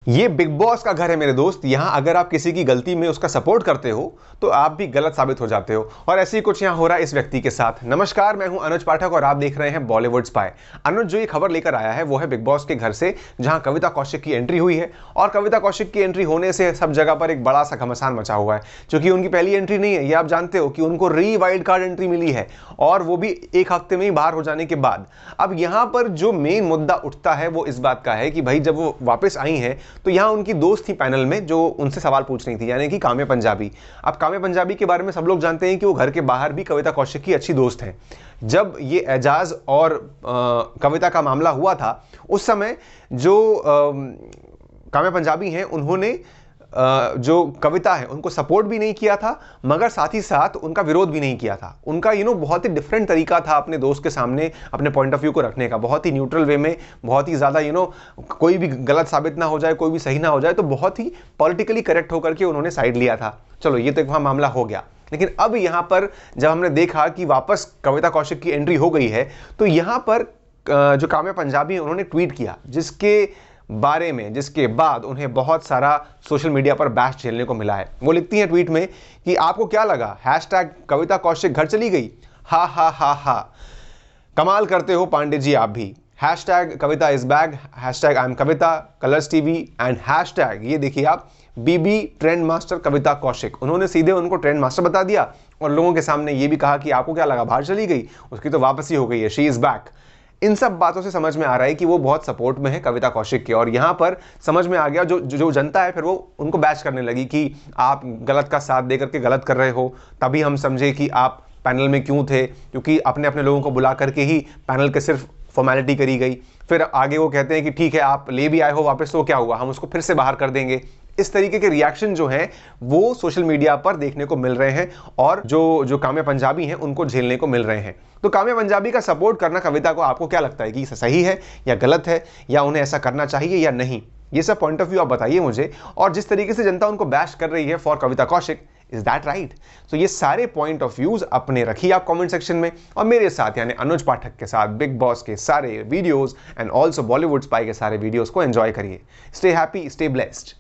ये big boss का घर है मेरे दोस्त। यहाँ अगर आप किसी की गलती में उसका सपोर्ट करते हो तो आप भी गलत साबित हो जाते हो, और ऐसे ही कुछ यहाँ हो रहा है इस व्यक्ति के साथ। नमस्कार, मैं हूं अनुज पाठक और आप देख रहे हैं बॉलीवुड स्पाई। अनुज जो ये खबर लेकर आया है वो है बिग बॉस के घर से, जहां कविता कौशिक की एंट्री हुई है। और कविता कौशिक की एंट्री होने से सब जगह पर एक बड़ा सा घमासान मचा हुआ है, क्योंकि उनकी पहली एंट्री नहीं है। ये आप जानते हो कि उनको री वाइल्ड कार्ड एंट्री मिली है, और वो भी एक हफ्ते में ही बाहर हो जाने के बाद। अब यहाँ पर जो मेन मुद्दा उठता है वो इस बात का है कि भाई जब वो वापस आई हैं तो यहाँ उनकी दोस्त थी पैनल में जो उनसे सवाल पूछ रही थी, यानी कि काम्या पंजाबी। अब काम्या पंजाबी के बारे में सब लोग जानते हैं कि वो घर के बाहर भी कविता कौशिक की अच्छी दोस्त हैं। जब ये एजाज और कविता का मामला हुआ था उस समय जो काम्या पंजाबी हैं उन्होंने जो कविता है उनको सपोर्ट भी नहीं किया था, मगर साथ ही साथ उनका विरोध भी नहीं किया था। उनका बहुत ही डिफरेंट तरीका था अपने दोस्त के सामने अपने पॉइंट ऑफ व्यू को रखने का, बहुत ही न्यूट्रल वे में, बहुत ही ज़्यादा कोई भी गलत साबित ना हो जाए, कोई भी सही ना हो जाए, तो बहुत ही पॉलिटिकली करेक्ट होकर के उन्होंने साइड लिया था। चलो ये तो एक वहाँ मामला हो गया। लेकिन अब यहाँ पर जब हमने देखा कि वापस कविता कौशिक की एंट्री हो गई है, तो यहाँ पर जो काम्या पंजाबी है उन्होंने ट्वीट किया, जिसके बाद उन्हें बहुत सारा सोशल मीडिया पर बैश झेलने को मिला है। वो लिखती हैं ट्वीट में कि आपको क्या लगा, हैशटैग कविता कौशिक घर चली गई, हा हा हा हा, कमाल करते हो पांडे जी आप भी, hashtag Kavita is back, hashtag I am Kavita, Colors TV and hashtag ये देखिए आप बीबी ट्रेंड मास्टर कविता कौशिक। उन्होंने सीधे उनको ट्रेंड मास्टर बता दिया और लोगों के सामने ये भी कहा कि आपको क्या लगा, बाहर चली गई, उसकी तो वापसी हो गई है, शी इज बैक। इन सब बातों से समझ में आ रहा है कि वो बहुत सपोर्ट में है कविता कौशिक के, और यहाँ पर समझ में आ गया जो जनता है फिर वो उनको बैच करने लगी कि आप गलत का साथ देकर के गलत कर रहे हो। तभी हम समझे कि आप पैनल में क्यों थे, क्योंकि अपने अपने लोगों को बुला करके ही पैनल के सिर्फ फॉर्मेलिटी करी गई। फिर आगे वो कहते हैं कि ठीक है आप ले भी आए हो वापस तो क्या हुआ, हम उसको फिर से बाहर कर देंगे। इस तरीके के रिएक्शन जो हैं वो सोशल मीडिया पर देखने को मिल रहे हैं, और जो काम्या पंजाबी हैं उनको झेलने को मिल रहे हैं। तो काम्या पंजाबी का सपोर्ट करना कविता को आपको क्या लगता है कि सही है या गलत है, या उन्हें ऐसा करना चाहिए या नहीं? ये सब पॉइंट ऑफ व्यू आप बताइए मुझे। और जिस तरीके से जनता उनको बैश कर रही है for Kavita Kaushik, is that right? तो ये सारे पॉइंट ऑफ व्यूज अपने रखिए आप कमेंट सेक्शन में, और मेरे साथ यानी अनुज पाठक के साथ बिग बॉस के सारे videos and also Bollywood spy के सारे वीडियोस को एंजॉय करिए। Stay happy, stay blessed.